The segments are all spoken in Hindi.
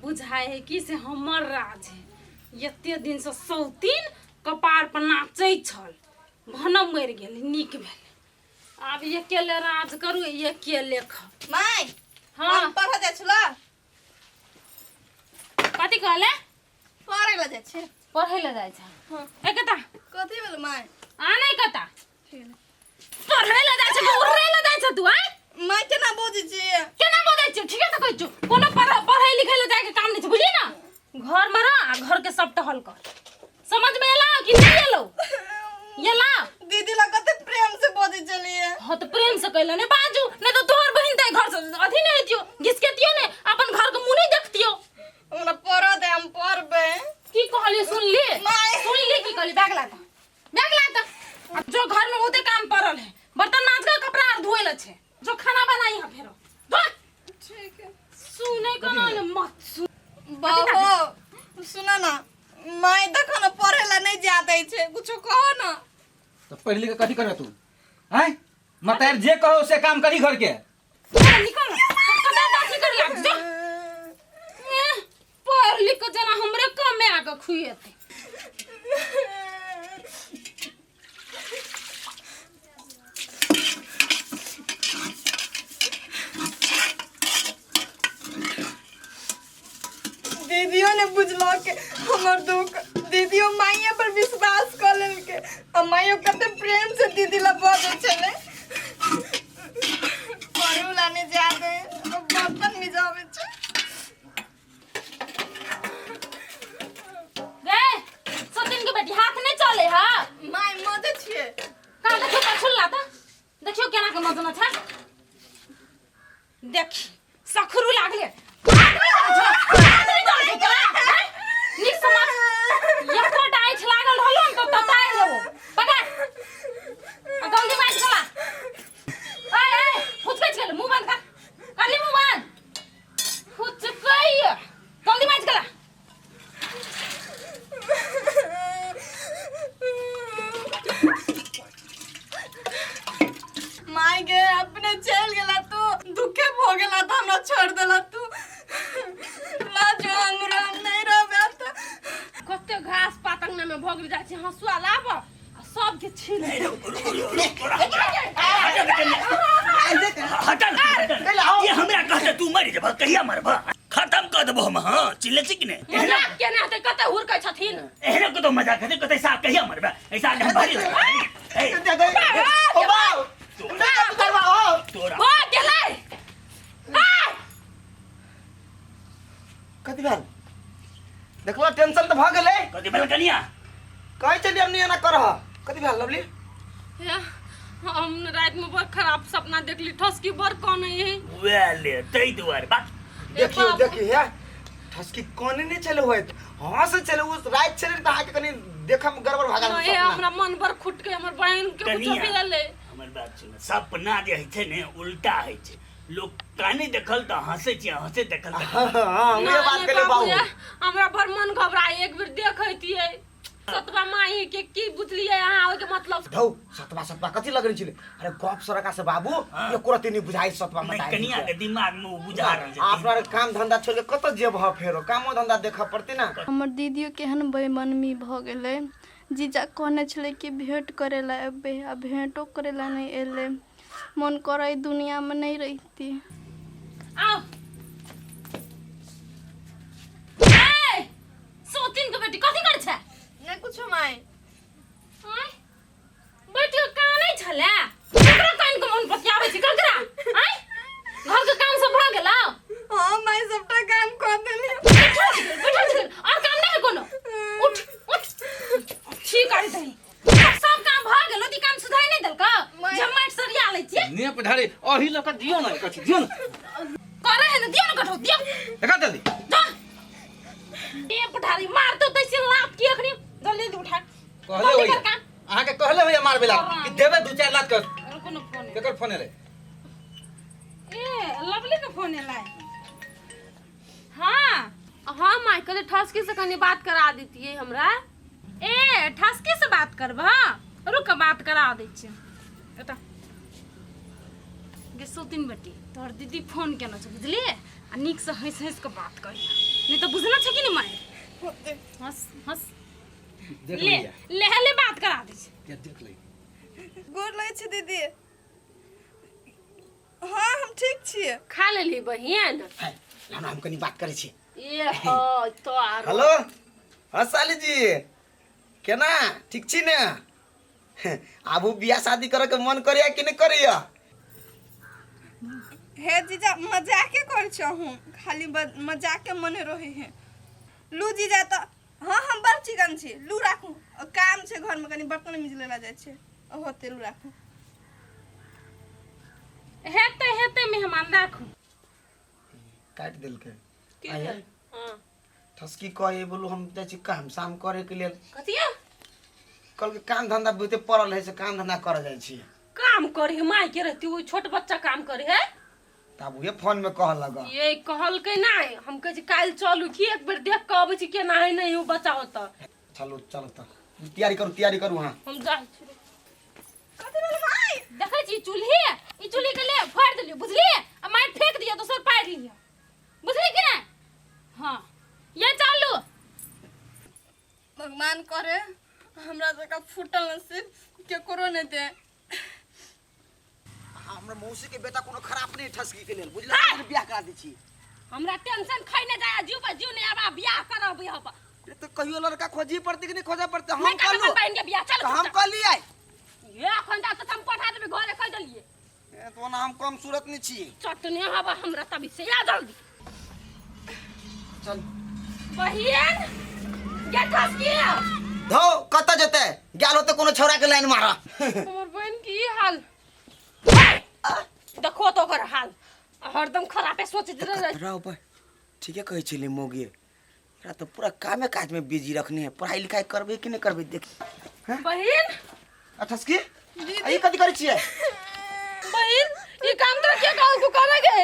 बुझाए है कि से हमर राज है। एते दिन से सौतीन कपार पर नाचै छल, भनम मरि गेल, नीक भेल। आब अकेले राज करू, अकेले खाऊ। माय हाँ हम पढ़ जाय छला। कथी कहले? पढ़े ला जाय छै। पढ़ै ले जाइ छै? हां ए कता कथी भेल माय? आ नहीं कता ठीक है पढ़ै ले जाइ छै कि उड़ै ले जाइ छै? तू आय माय केना बोझै छी? केना बोलै छी? ठीके त कहै छी। कोनो पढ़ै लिखै ले जाय के काम नहीं छै, बुझली ना? घर में रह आ घर के सब टहल कर। समझ में एला कि नहीं एलो? एला दीदी ला कते प्रेम से बोझै छलिए। हां तो प्रेम से कहले ने बाजू, नहीं तो तोहर बहिन तै घर से अथी नहीं हेतियो, घिसकेतियो ने, अपन घर के मुंह नहीं देखतियो। हमरा पढ़ दे, हम पढ़बे। की कहली सुन ली? माय सुन ली की कहली? बैग ला अब जो घर में ओते काम पड़ल है, बर्तन मांज के कपड़ा और धोए ल छे, जो खाना बनाई है फेरो धो। ठीक है सुने कना ले मत सुन। बाबू सुना ना, माय देखो ना पढ़े ला नहीं जा दै छै, कुछो कहो ना। तो पढ़ लिख के कथी करबे तू? हैं मतार जे कहो से काम करी घर के। निकल कदा दासी कर लाग जो। पढ़ लिख के जना हमरे काम में आके खुएते। दीदियों ने बुझलो के हमर दुख, दीदियों माइया पर विश्वास कर लेलके। आ माइयो कते प्रेम से दीदी ला बोझै छले। पढ़ू ला नहीं जा दे, अब बर्तन में जावे छै। गे सतिन के बेटी हाथ नहीं चले हा। माय मजे छिए। का देखो पाछुल लाता, देखियो केना के मजना छै। देखी सखरू लागले। निक समझ एको डाइच लागल हलो तो बताए लेबो। पकड़ आ गंदी मार चला। ए फुच पेच गेल, मुंह बंद कर। कर ली मुंह बंद। फुच कई गंदी मार चला। माय गे अपने चल गेला तू, दुखे भ गेला त हमरा छोड़ देला तू। लाजो हमरा नहीं रहबे त। कते घास पातंगना में भोगल जाय छै, हंसुआ लाब आ सब के छीन। हटल ये हमरा कहते तू मर जेबह, कहिया मरबह? खत्म कर देबो हम। हां चिल्ले छी कि ने? मजाक केना हेतै? कते हुरकै छथिन। एहने को तो मजाक है, कते सा कहिया मरबह? ऐसा हम भारी हो। ए ओ बाऊ करवा हो तोरा ओ गेलै। हाय कथी भेल? देखलो टेंशन त भ गेलै। कते बेल कनिया कहै छली हम नहीं एना करह। कथी भेल लवली? हम रात में बहुत खराब सपना देखली, ठसकी बर कौन है। वेले तई दुआर बात देखियो देखियो हे ठसकी कोने नहीं चले होय। हां से चले उस रात चले त आके कनी देखम गड़बड़ भागल। ए हमरा मन भर खुट के हमर बहन के कुछ कनिया भेलै। हमर बात सुन, सपना जे है छै ने उल्टा है छै। लोग काने देखल त हंसे छै, हंसे देखल त हां ये बात करे बाऊ। हमरा भर मन घबराए, एक बेर देखैतियै सतवा माई के की बुझलियै अहाँ ओके मतलब। धौ सतवा कथी लगै छले? अरे गप सरका से बाबू ये कोरती नहीं बुझाई सतवा नहीं मताई। कनिया के दिमाग में बुझा रहल छै। आपन काम धंधा छोड़ के कत जेब ह फेरो? कामो धंधा देखा पड़ती ना। हमर दीदियो केहन बेमनमी भ गेलै। जीजा कहने छले कि भेंट करे ला एबे, आ भेंटो करे ला नहीं एले। मन करे दुनिया में नहीं रहती। आओ ए सोतिन के बेटी कथी कर छै? नहीं कुछो माय। आय बेटी कानै छले, ओकरा कान के मन पतियाबै छै ककरा? आय घर के काम सब भ गेलौ? हां माय सबटा काम कर देली। बैठ और काम नहीं है कोनो? उठ उठ ठीक कर दही। सब काम भ गेलो, ती काम सुधाई नहीं देलका? जमाट सरिया लै छियै ने पधारे अही लक दियो ना कथी दियो ना। करे है न, दियो न कठो दियो। देखा जल्दी जा ए पठारी मार तो तैसे लात की अखनी जल्दी जल्दी उठा। कहले होय आहा के कहले होय मार बेला कि देबे दू चार लाख कर। कोनो फोन केकर फोन रे? ए लवली के फोन एलै। हां हां माइकल ठसकी से कनी बात करा देतिए हमरा। ए ठसकी से बात करबा? रुक बात करा दै छियै। एटा गे सोतिन बेटी तोहर दीदी फोन केना छै बुझलिए? आ नीक से हंस हंस के बात करिया नहीं तो बुझना छै कि नहीं माय हंस हंस देख ले लिया ले बात करा दे छै देख ले गोर लगै छै दीदी हाँ हम ठीक छियै खा लेली बहिन हम कनी बात करे छी ए हो तो आरो हेलो हाँ साली जी केना ठीक छी ने आबू बियाह शादी करे के मन करिया कि नहीं करिया हे जीजा मजाके कर छहूँ खाली मजाके मने रहे हैं लू जीजा तो हाँ हम बड़ चिकन छी लू राखू काम छै घर में कनी बर्तन मिज लेला जाय छै होते लू राखू हेते मेहमान राखू काट दिल के आया ठसकी कहे बोलू हम जाय छी काम शाम करे के लेल कथिया कल के काम धंधा बहुते पड़ल है से काम धंधा कर जाय छी काम करे माय के रहती वो छोट बच्चा काम करे है तब उहे फोन में कह लगा ये कहल के नहीं हम कहे छी काल चलू की एक बेर देख के आबै छी केना है नहीं हो बच्चा होता चलो चलो त तैयारी करू हां हम जाय छी कथि बोल भाई देखै छी चूल्ही ई चूल्ही के ले फाड़ देलियो बुझली आ मार फेंक दियो दोसर पार लियो बुझली कि नहीं हां ये चालू भगवान करे हमरा जका फुटल नसीब केकरो नहीं दे हमरा मौसी के बेटा कोनो खराब नहीं ठसकी के लेल बुझला बियाह करा दै छी हमरा टेंशन खैने जाय जीव पर जीव नहीं आबा बियाह करब यहाँ पर तो कहियो लड़का खोजी पड़ती कि नहीं खोजा पड़ते हम नहीं कर करब लो बहन के बियाह चल हम कर लिए ये अखन जा तो हम पठा देबे घरे कह देलिए तो ना हम कम सूरत नहीं छी चटनी हवा हमरा तभी से या जल्दी चल बहिन के ठसकी धो कत जते गेल होते कोनो छौरा के लाइन मारा हमर बहन की हाल देखो तो ओकर हाल हरदम खराबे सोचत रहे रहो पर ठीक है कहै छली मोगी एकरा तो पूरा कामे काज में बिजी रखने है पढ़ाई लिखाई करबे कि नहीं करबे देख बहिन ठसकी आई कथि करै छियै बहिन ये काम तो के कहल तू करे गे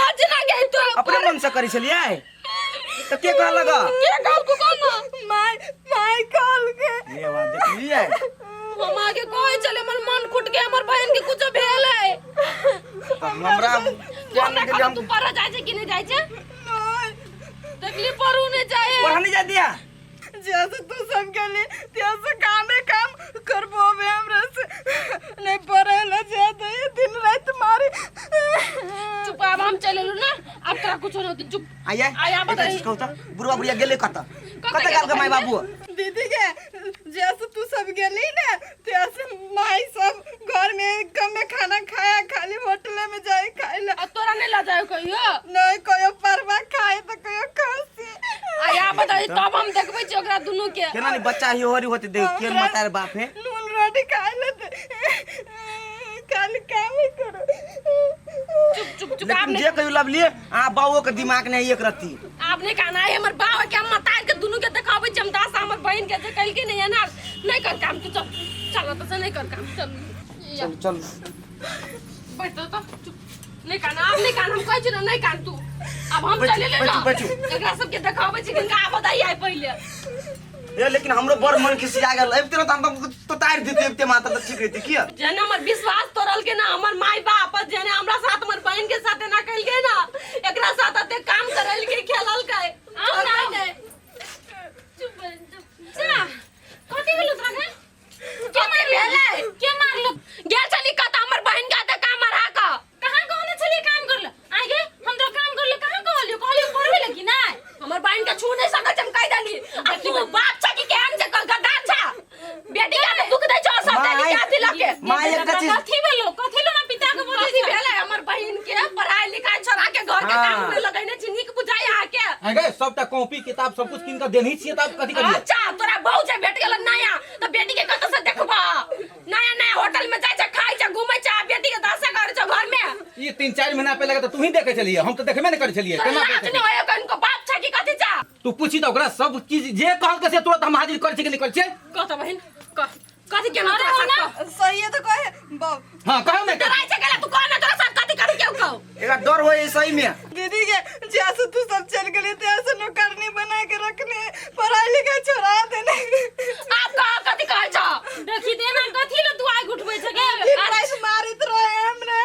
आज ना गए तू अपने मन से करै छलियै तो के कह लगा के कहल तू कोन माय कॉल के ये बात देख लियै हम आगे कोई चले हमर मन फुट गया हमर बहन के कुछ भेल है हमरा क्या नहीं के हम तू पर जाय छै कि नहीं जाय छै देखली परू नहीं जाए पढ़ा नहीं जा दिया जैसे तू सब के लिए तैसे काम करबो बे हमरा से नहीं पढ़ेला जाते दिन रात मारे चुप अब हम चले लू ना अब तेरा कुछ नहीं होती चुप आया आया बताइए। कहू त बुढ़वा बुढ़िया गेले कत गाल के माय बाबू दीदी के जैसे तू सब गेली ना तैसे माई सब घर में कम में खाना खाया खाली होटल में जाए खाइला अब तोरा नहीं ला जाए कहियो नहीं कोई परवा खाए तो कोई खसी आया बताइए तब हम देखबै छी ओकरा दुनू के केना नहीं बच्चा ही होरी होते देख के मतार बाप है नून रोटी खाए लेते खाली काम ही करो चुप चुप चुप लेकिन आपने जे कहियो लब लिए आ बाबू के दिमाग नहीं एक रत्ती आपने कहना है हमर बाबा के हम मतार के दुनू के देखाबै छी हम दास हमर बहन के जे कल के नहीं है ना नहीं कर काम तू चल चल तो से नहीं कर काम चल चल चल बैठ तो चुप नहीं कहना आप नहीं कहना हम कहै छी ना नहीं कान तू अब हम चले ले ना बैठू एकरा सब के देखाबै छी किनका आ बताई आइ पहिले ये लेकिन हमरो बड़ मन खिसिया गेल अबते न त हम तो तार देते अबते माता त ठीक रहती किया जेने हमर विश्वास तोड़ल के ना हमर माई बाप जेने हमरा साथ हमर बहन के साथ ना कइल के ना एकरा साथ अते काम करल के खेलल के हम नहीं दे चुप चुप जा कथि भेल तोरा के मारले के मारलो गेल चली कत हमर बहन के आते काम मारा का कहां कहने छली काम करले आगे हम तो काम करले कहां कहलियो पढ़बे लगी ना हमर बहन के छू नहीं सकै हम कह देली आ तू बाप छ कि केहन से गद्दार छ बेटी के दुख दे छ सब देली क्या दिलक के माय एक चीज कथि भेलो ना पिता के बोले छी भेले हमर बहन के पढ़ाई लिखाई छोड़ा के घर के काम में लगैने छी नीक बुझाई आ के आगे सबटा कॉपी किताब सब कुछ किनका देनी छिए तब कथि करिए अच्छा तोरा बहु से भेट गेल नया तो बेटी के कत से देखबा नया नया होटल में जाय छ खाय छ घूमै छ बेटी के दासा कर छ घर में ये 3-4 महीना पहले तो तू ही देखे चलिए हम तो देखबे नहीं करे चलिए केना लाज देखे नहीं होय कनको बाप छ कि कथि छ तू पूछी तो ओकरा सब चीज जे कहल के से तुरंत हम हाजिर कर छी कि नहीं कर छी कत बहन कथि के ना तोरा साथ सही है तो कहे बाप हां कहू ना तोरा से गेला तू कहना तोरा साथ कथि कथि केउ कहू एका डर होय सही में दीदी के जैसे तू सब चल गए तैसे नौकरनी बना के रखने पढ़ाई लिखाई छोड़ा देने आप कहा कथि कहै छ देखि देना कथि ल तू आइ उठबै छ के मारित रहे हमने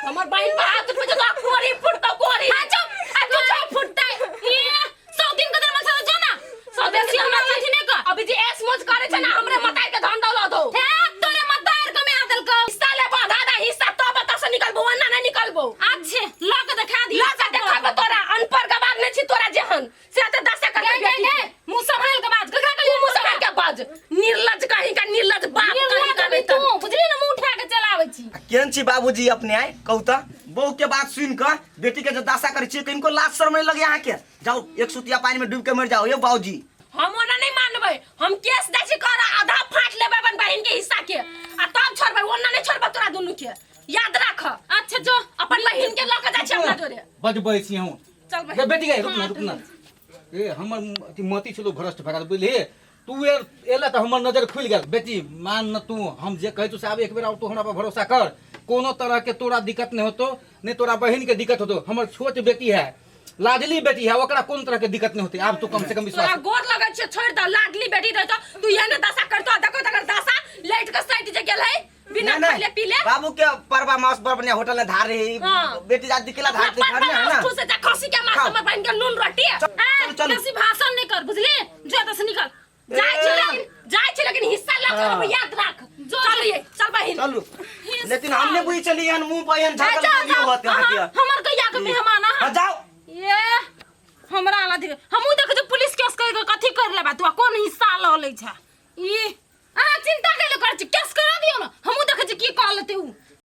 हमर बहन पर हाथ उठबै छ तो कोरी फुट तो कोरी हां चुप छी बाबूजी अपने आए कहू तो बहू के बात सुन कर बेटी के जो दासा करे छी किनको लाज शर्म नहीं लगे यहाँ के जाओ एक सुतिया पानी में डूब के मर जाओ ये बाबूजी हम ओना नहीं मानबै हम केस दै छी कर आधा फाट लेबै अपन बहिन के हिस्सा के आ तब छोड़बै ओना नहीं छोड़बै तोरा दुनू के याद राख अच्छा जो अपन बहिन के लऽ के जाइ छी अपना जोरे बजबै छी हम चल बहिन बेटी गए रुकना ए हमर अथी मती छलो भ्रष्ट भगा बुझली तू एला तो हमर नजर खुल गेल बेटी मान न तू हम जे कहै तू से आब एक बेर तू हमरा पर भरोसा कर कोनो तरह के तोरा दिक्कत नहीं होतो नहीं तोरा बहन के दिक्कत होतो हमर छोट बेटी है लाडली बेटी है ओकरा कोन तरह के दिक्कत नहीं होती आब तू कम से कम विश्वास तोरा गोर लगै छै छोड़ द लाडली बेटी रहतो तू एने दशा करतो देखो तकर दशा लेट के साइड जे गेल है बिना खाले पीले बाबू के परवा मांस पर बने होटल में धार रही बेटी जाति के ला धार के घर में है ना तू से जा खसी के मांस हमर बहन के नून रोटी चल बेसी भाषण नहीं कर बुझली जो त से निकल जाय छै लेकिन हिस्सा ल के याद राख चल बहिन चलू लेकिन हमने बुझी चली हन मुंह पर हन झाकल दियो होते हैं हमर कहिया के मेहमान हां जाओ ये हमरा आला हमहू देख जे पुलिस केस कर के कथि कर लेबा तू कोन हिस्सा ल लै छ ई